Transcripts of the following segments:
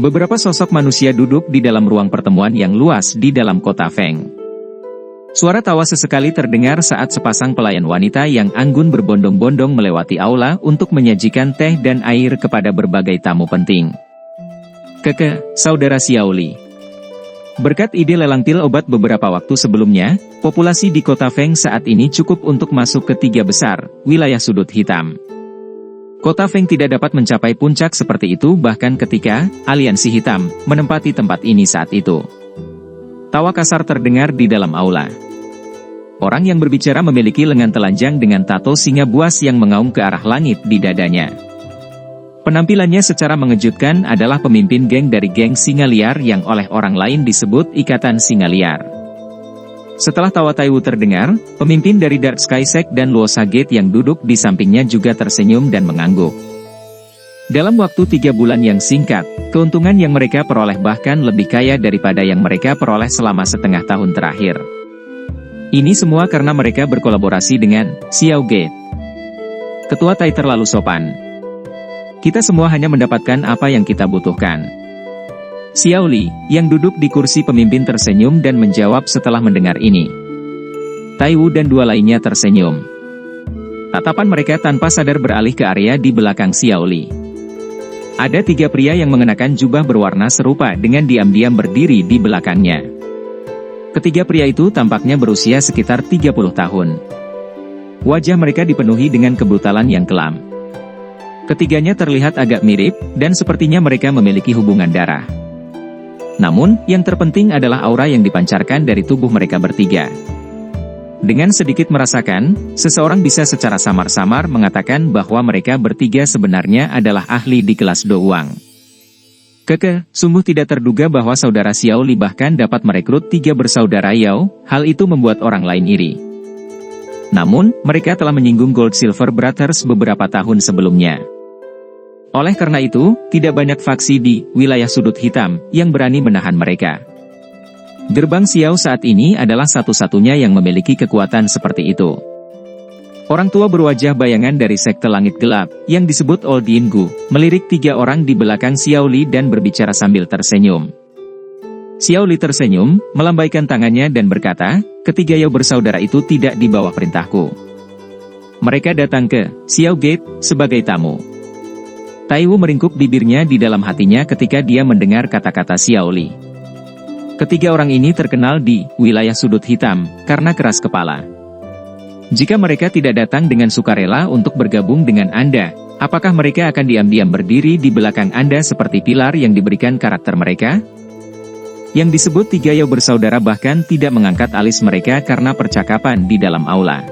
Beberapa sosok manusia duduk di dalam ruang pertemuan yang luas di dalam kota Feng. Suara tawa sesekali terdengar saat sepasang pelayan wanita yang anggun berbondong-bondong melewati aula untuk menyajikan teh dan air kepada berbagai tamu penting. Saudara Xiaoli. Berkat ide lelang pil obat beberapa waktu sebelumnya, populasi di kota Feng saat ini cukup untuk masuk ke 3 besar, wilayah sudut hitam. Kota Feng tidak dapat mencapai puncak seperti itu bahkan ketika Aliansi Hitam menempati tempat ini saat itu. Tawa kasar terdengar di dalam aula. Orang yang berbicara memiliki lengan telanjang dengan tato singa buas yang mengaum ke arah langit di dadanya. Penampilannya secara mengejutkan adalah pemimpin geng dari geng Singa Liar yang oleh orang lain disebut Ikatan Singa Liar. Setelah tawa Taiwu terdengar, pemimpin dari Dark Sky Sect dan Luosa Gate yang duduk di sampingnya juga tersenyum dan mengangguk. Dalam waktu 3 bulan yang singkat, keuntungan yang mereka peroleh bahkan lebih kaya daripada yang mereka peroleh selama setengah tahun terakhir. Ini semua karena mereka berkolaborasi dengan Xiao Gate. Ketua Tai terlalu sopan. Kita semua hanya mendapatkan apa yang kita butuhkan. Xiao Li, yang duduk di kursi pemimpin tersenyum dan menjawab setelah mendengar ini. Taiwu dan 2 lainnya tersenyum. Tatapan mereka tanpa sadar beralih ke area di belakang Xiao Li. Ada 3 pria yang mengenakan jubah berwarna serupa dengan diam-diam berdiri di belakangnya. Ketiga pria itu tampaknya berusia sekitar 30 tahun. Wajah mereka dipenuhi dengan kebrutalan yang kelam. Ketiganya terlihat agak mirip, dan sepertinya mereka memiliki hubungan darah. Namun, yang terpenting adalah aura yang dipancarkan dari tubuh mereka bertiga. Dengan sedikit merasakan, seseorang bisa secara samar-samar mengatakan bahwa mereka bertiga sebenarnya adalah ahli di kelas Douang. Sungguh tidak terduga bahwa saudara Xiao Li bahkan dapat merekrut 3 bersaudara Yao, hal itu membuat orang lain iri. Namun, mereka telah menyinggung Gold Silver Brothers beberapa tahun sebelumnya. Oleh karena itu, tidak banyak faksi di wilayah sudut hitam yang berani menahan mereka. Gerbang Xiao saat ini adalah satu-satunya yang memiliki kekuatan seperti itu. Orang tua berwajah bayangan dari sekte langit gelap, yang disebut Old Yinggu, melirik 3 orang di belakang Xiao Li dan berbicara sambil tersenyum. Xiao Li tersenyum, melambaikan tangannya dan berkata, ketiga Yao bersaudara itu tidak di bawah perintahku. Mereka datang ke Xiao Gate sebagai tamu. Taiwu meringkuk bibirnya di dalam hatinya ketika dia mendengar kata-kata Xiao Li. Ketiga orang ini terkenal di wilayah sudut hitam karena keras kepala. Jika mereka tidak datang dengan sukarela untuk bergabung dengan Anda, apakah mereka akan diam-diam berdiri di belakang Anda seperti pilar yang diberikan karakter mereka? Yang disebut 3 Yao bersaudara bahkan tidak mengangkat alis mereka karena percakapan di dalam aula.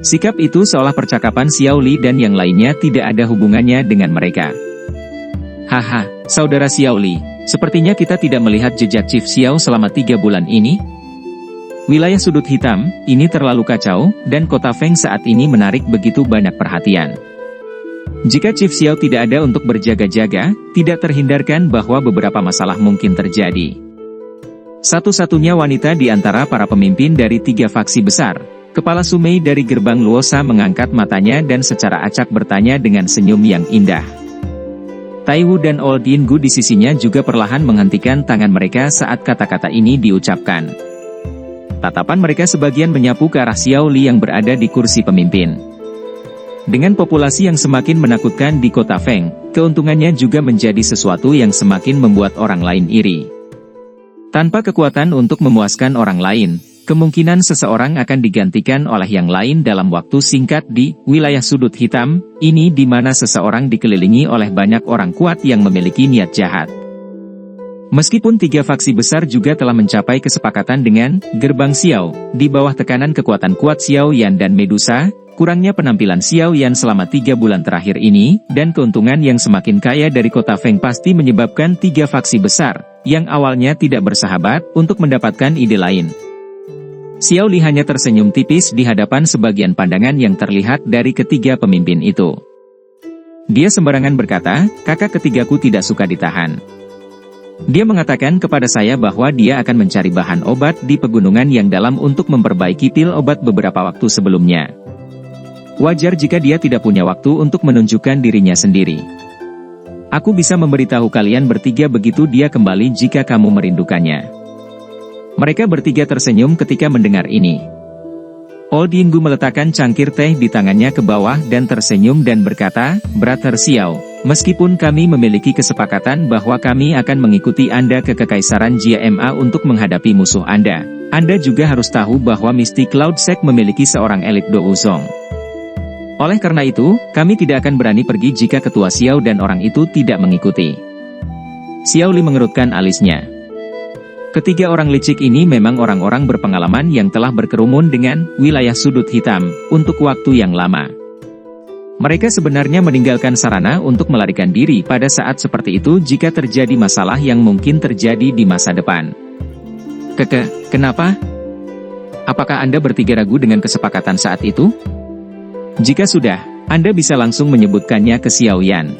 Sikap itu seolah percakapan Xiao Li dan yang lainnya tidak ada hubungannya dengan mereka. Haha, saudara Xiao Li, sepertinya kita tidak melihat jejak Chief Xiao selama 3 bulan ini. Wilayah sudut hitam, ini terlalu kacau, dan kota Feng saat ini menarik begitu banyak perhatian. Jika Chief Xiao tidak ada untuk berjaga-jaga, tidak terhindarkan bahwa beberapa masalah mungkin terjadi. Satu-satunya wanita di antara para pemimpin dari 3 faksi besar, Kepala Sumei dari gerbang Luosa mengangkat matanya dan secara acak bertanya dengan senyum yang indah. Taiwu dan Old Yinggu di sisinya juga perlahan menghentikan tangan mereka saat kata-kata ini diucapkan. Tatapan mereka sebagian menyapu ke arah Xiao Li yang berada di kursi pemimpin. Dengan populasi yang semakin menakutkan di kota Feng, keuntungannya juga menjadi sesuatu yang semakin membuat orang lain iri. Tanpa kekuatan untuk memuaskan orang lain, kemungkinan seseorang akan digantikan oleh yang lain dalam waktu singkat di wilayah sudut hitam, ini di mana seseorang dikelilingi oleh banyak orang kuat yang memiliki niat jahat. Meskipun 3 faksi besar juga telah mencapai kesepakatan dengan gerbang Xiao, di bawah tekanan kekuatan kuat Xiao Yan dan Medusa, kurangnya penampilan Xiao Yan selama 3 bulan terakhir ini, dan keuntungan yang semakin kaya dari kota Feng pasti menyebabkan 3 faksi besar, yang awalnya tidak bersahabat, untuk mendapatkan ide lain. Xiao Li hanya tersenyum tipis di hadapan sebagian pandangan yang terlihat dari ketiga pemimpin itu. Dia sembarangan berkata, kakak ketigaku tidak suka ditahan. Dia mengatakan kepada saya bahwa dia akan mencari bahan obat di pegunungan yang dalam untuk memperbaiki pil obat beberapa waktu sebelumnya. Wajar jika dia tidak punya waktu untuk menunjukkan dirinya sendiri. Aku bisa memberitahu kalian bertiga begitu dia kembali jika kamu merindukannya. Mereka bertiga tersenyum ketika mendengar ini. Old Yinggu meletakkan cangkir teh di tangannya ke bawah dan tersenyum dan berkata, Brother Xiao, meskipun kami memiliki kesepakatan bahwa kami akan mengikuti Anda ke Kekaisaran Jia untuk menghadapi musuh Anda juga harus tahu bahwa Mystic Cloud Sect memiliki seorang elit Douzong. Oleh karena itu, kami tidak akan berani pergi jika ketua Xiao dan orang itu tidak mengikuti. Xiao Li mengerutkan alisnya. Ketiga orang licik ini memang orang-orang berpengalaman yang telah berkerumun dengan wilayah sudut hitam untuk waktu yang lama. Mereka sebenarnya meninggalkan sarana untuk melarikan diri pada saat seperti itu jika terjadi masalah yang mungkin terjadi di masa depan. Kenapa? Apakah Anda bertiga ragu dengan kesepakatan saat itu? Jika sudah, Anda bisa langsung menyebutkannya ke Xiao Yan.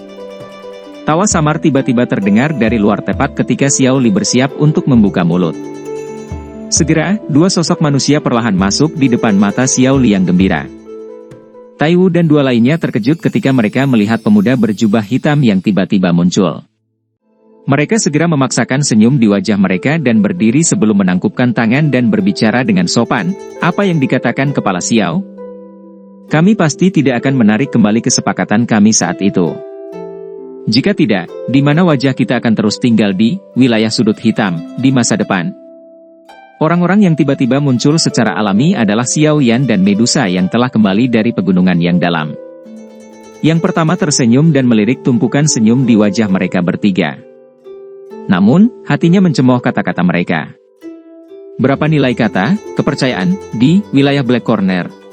Tawa samar tiba-tiba terdengar dari luar tepat ketika Xiao Li bersiap untuk membuka mulut. Segera, dua sosok manusia perlahan masuk di depan mata Xiao Li yang gembira. Tai Wu dan dua lainnya terkejut ketika mereka melihat pemuda berjubah hitam yang tiba-tiba muncul. Mereka segera memaksakan senyum di wajah mereka dan berdiri sebelum menangkupkan tangan dan berbicara dengan sopan. Apa yang dikatakan kepala Xiao? Kami pasti tidak akan menarik kembali kesepakatan kami saat itu. Jika tidak, di mana wajah kita akan terus tinggal di wilayah sudut hitam di masa depan? Orang-orang yang tiba-tiba muncul secara alami adalah Xiao Yan dan Medusa yang telah kembali dari pegunungan yang dalam. Yang pertama tersenyum dan melirik tumpukan senyum di wajah mereka bertiga. Namun, hatinya mencemooh kata-kata mereka. Berapa nilai kata, kepercayaan, di wilayah Black Corner?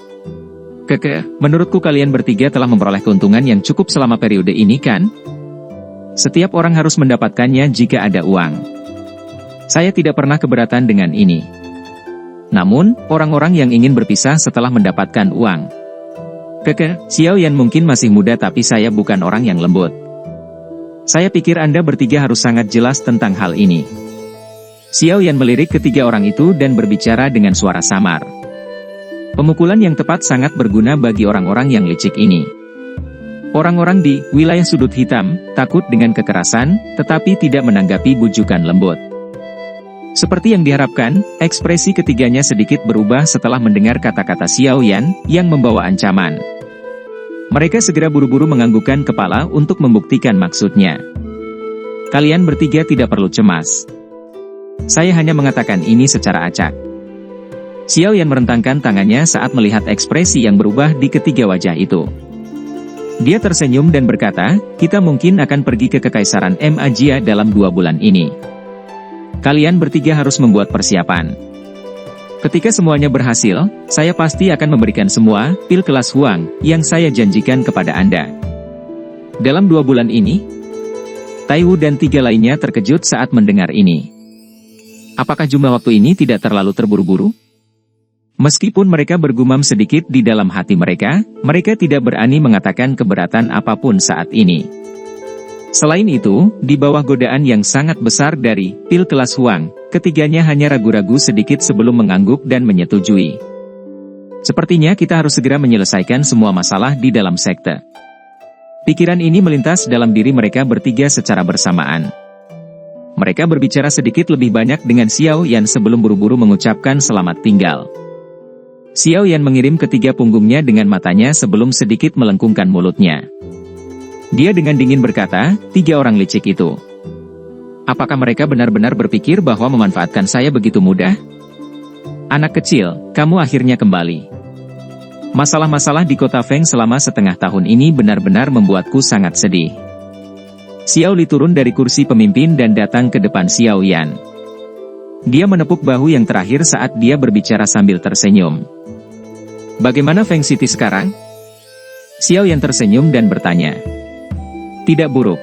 Menurutku kalian bertiga telah memperoleh keuntungan yang cukup selama periode ini kan? Setiap orang harus mendapatkannya jika ada uang. Saya tidak pernah keberatan dengan ini. Namun, orang-orang yang ingin berpisah setelah mendapatkan uang. Xiao Yan mungkin masih muda tapi saya bukan orang yang lembut. Saya pikir Anda bertiga harus sangat jelas tentang hal ini. Xiao Yan melirik ketiga orang itu dan berbicara dengan suara samar. Pemukulan yang tepat sangat berguna bagi orang-orang yang licik ini. Orang-orang di wilayah sudut hitam takut dengan kekerasan, tetapi tidak menanggapi bujukan lembut. Seperti yang diharapkan, ekspresi ketiganya sedikit berubah setelah mendengar kata-kata Xiao Yan yang membawa ancaman. Mereka segera buru-buru menganggukkan kepala untuk membuktikan maksudnya. Kalian bertiga tidak perlu cemas. Saya hanya mengatakan ini secara acak. Xiao Yan merentangkan tangannya saat melihat ekspresi yang berubah di ketiga wajah itu. Dia tersenyum dan berkata, kita mungkin akan pergi ke Kekaisaran Jia dalam 2 bulan ini. Kalian bertiga harus membuat persiapan. Ketika semuanya berhasil, saya pasti akan memberikan semua pil kelas Huang yang saya janjikan kepada Anda. Dalam 2 bulan ini, Tai Wu dan 3 lainnya terkejut saat mendengar ini. Apakah jumlah waktu ini tidak terlalu terburu-buru? Meskipun mereka bergumam sedikit di dalam hati mereka, mereka tidak berani mengatakan keberatan apapun saat ini. Selain itu, di bawah godaan yang sangat besar dari pil kelas Huang, ketiganya hanya ragu-ragu sedikit sebelum mengangguk dan menyetujui. Sepertinya kita harus segera menyelesaikan semua masalah di dalam sekte. Pikiran ini melintas dalam diri mereka bertiga secara bersamaan. Mereka berbicara sedikit lebih banyak dengan Xiao Yan sebelum buru-buru mengucapkan selamat tinggal. Xiao Yan mengirim ketiga punggungnya dengan matanya sebelum sedikit melengkungkan mulutnya. Dia dengan dingin berkata, 3 orang licik itu. Apakah mereka benar-benar berpikir bahwa memanfaatkan saya begitu mudah? Anak kecil, kamu akhirnya kembali. Masalah-masalah di kota Feng selama setengah tahun ini benar-benar membuatku sangat sedih. Xiao Li turun dari kursi pemimpin dan datang ke depan Xiao Yan. Dia menepuk bahu yang terakhir saat dia berbicara sambil tersenyum. Bagaimana Feng City sekarang? Xiao Yan tersenyum dan bertanya. Tidak buruk.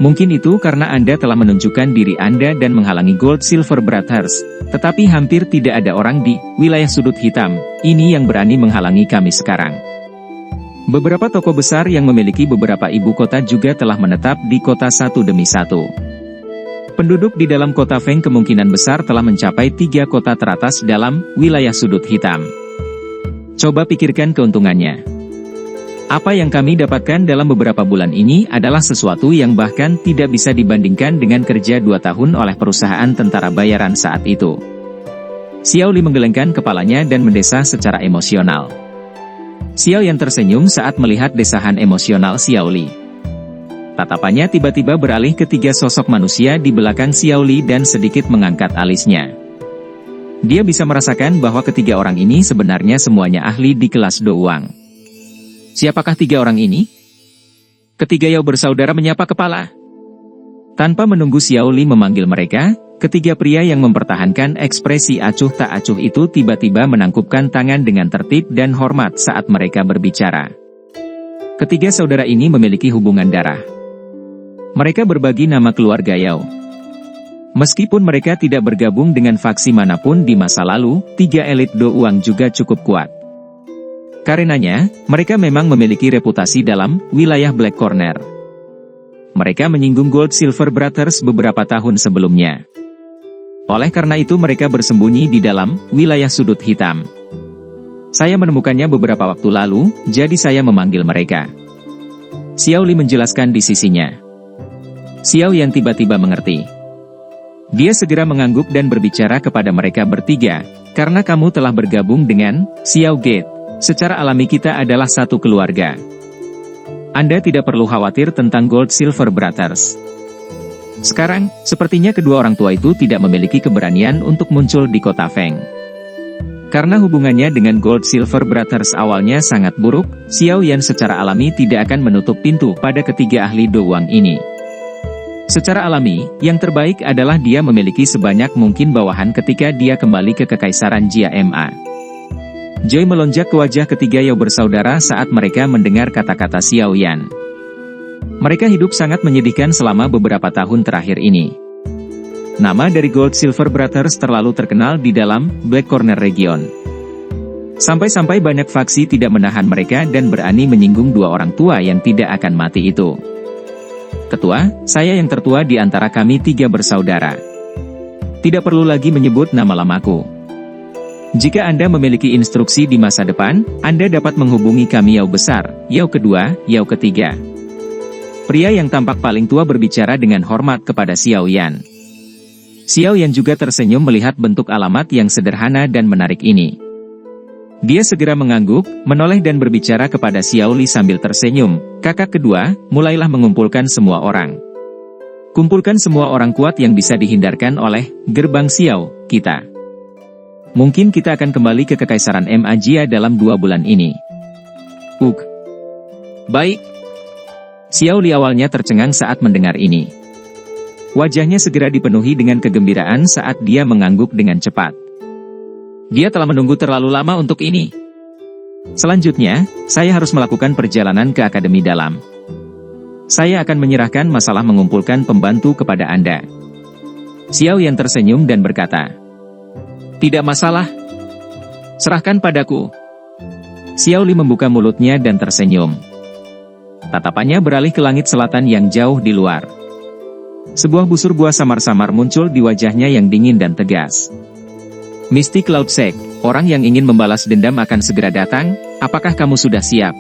Mungkin itu karena Anda telah menunjukkan diri Anda dan menghalangi Gold Silver Brothers, tetapi hampir tidak ada orang di wilayah sudut hitam ini yang berani menghalangi kami sekarang. Beberapa toko besar yang memiliki beberapa ibu kota juga telah menetap di kota satu demi satu. Penduduk di dalam kota Feng kemungkinan besar telah mencapai 3 kota teratas dalam wilayah sudut hitam. Coba pikirkan keuntungannya. Apa yang kami dapatkan dalam beberapa bulan ini adalah sesuatu yang bahkan tidak bisa dibandingkan dengan kerja 2 tahun oleh perusahaan tentara bayaran saat itu. Xiao Li menggelengkan kepalanya dan mendesah secara emosional. Xiao Yan tersenyum saat melihat desahan emosional Xiao Li. Tatapannya tiba-tiba beralih ke 3 sosok manusia di belakang Xiao Li dan sedikit mengangkat alisnya. Dia bisa merasakan bahwa ketiga orang ini sebenarnya semuanya ahli di kelas Do Wang. Siapakah 3 orang ini? Ketiga Yao bersaudara menyapa kepala. Tanpa menunggu Xiao Li memanggil mereka, ketiga pria yang mempertahankan ekspresi acuh tak acuh itu tiba-tiba menangkupkan tangan dengan tertib dan hormat saat mereka berbicara. Ketiga saudara ini memiliki hubungan darah. Mereka berbagi nama keluarga Yao. Meskipun mereka tidak bergabung dengan faksi manapun di masa lalu, 3 elit Do Wang juga cukup kuat. Karenanya, mereka memang memiliki reputasi dalam wilayah Black Corner. Mereka menyinggung Gold Silver Brothers beberapa tahun sebelumnya. Oleh karena itu mereka bersembunyi di dalam wilayah sudut hitam. Saya menemukannya beberapa waktu lalu, jadi saya memanggil mereka. Xiao Li menjelaskan di sisinya. Xiao Yan tiba-tiba mengerti. Dia segera mengangguk dan berbicara kepada mereka bertiga, karena kamu telah bergabung dengan Xiao Gate. Secara alami kita adalah satu keluarga. Anda tidak perlu khawatir tentang Gold Silver Brothers. Sekarang, sepertinya kedua orang tua itu tidak memiliki keberanian untuk muncul di kota Feng. Karena hubungannya dengan Gold Silver Brothers awalnya sangat buruk, Xiao Yan secara alami tidak akan menutup pintu pada ketiga ahli Do Wang ini. Secara alami, yang terbaik adalah dia memiliki sebanyak mungkin bawahan ketika dia kembali ke Kekaisaran Jia Ma. Joy melonjak ke wajah ketiga Yao bersaudara saat mereka mendengar kata-kata Xiao Yan. Mereka hidup sangat menyedihkan selama beberapa tahun terakhir ini. Nama dari Gold Silver Brothers terlalu terkenal di dalam Black Corner region. Sampai-sampai banyak faksi tidak menahan mereka dan berani menyinggung 2 orang tua yang tidak akan mati itu. Ketua, saya yang tertua di antara kami 3 bersaudara. Tidak perlu lagi menyebut nama lamaku. Jika Anda memiliki instruksi di masa depan, Anda dapat menghubungi kami Yao besar, Yao kedua, Yao ketiga. Pria yang tampak paling tua berbicara dengan hormat kepada Xiao Yan. Xiao Yan juga tersenyum melihat bentuk alamat yang sederhana dan menarik ini. Dia segera mengangguk, menoleh dan berbicara kepada Xiao Li sambil tersenyum. Kakak kedua, mulailah mengumpulkan semua orang. Kumpulkan semua orang kuat yang bisa dihindarkan oleh gerbang Xiao, kita. Mungkin kita akan kembali ke Kekaisaran Ma Jia dalam 2 bulan ini. Baik. Xiao Li awalnya tercengang saat mendengar ini. Wajahnya segera dipenuhi dengan kegembiraan saat dia mengangguk dengan cepat. Dia telah menunggu terlalu lama untuk ini. Selanjutnya, saya harus melakukan perjalanan ke Akademi Dalam. Saya akan menyerahkan masalah mengumpulkan pembantu kepada Anda. Xiao Yan tersenyum dan berkata, tidak masalah. Serahkan padaku. Xiao Li membuka mulutnya dan tersenyum. Tatapannya beralih ke langit selatan yang jauh di luar. Sebuah busur buah samar-samar muncul di wajahnya yang dingin dan tegas. Misty Cloud Sek, orang yang ingin membalas dendam akan segera datang, apakah kamu sudah siap?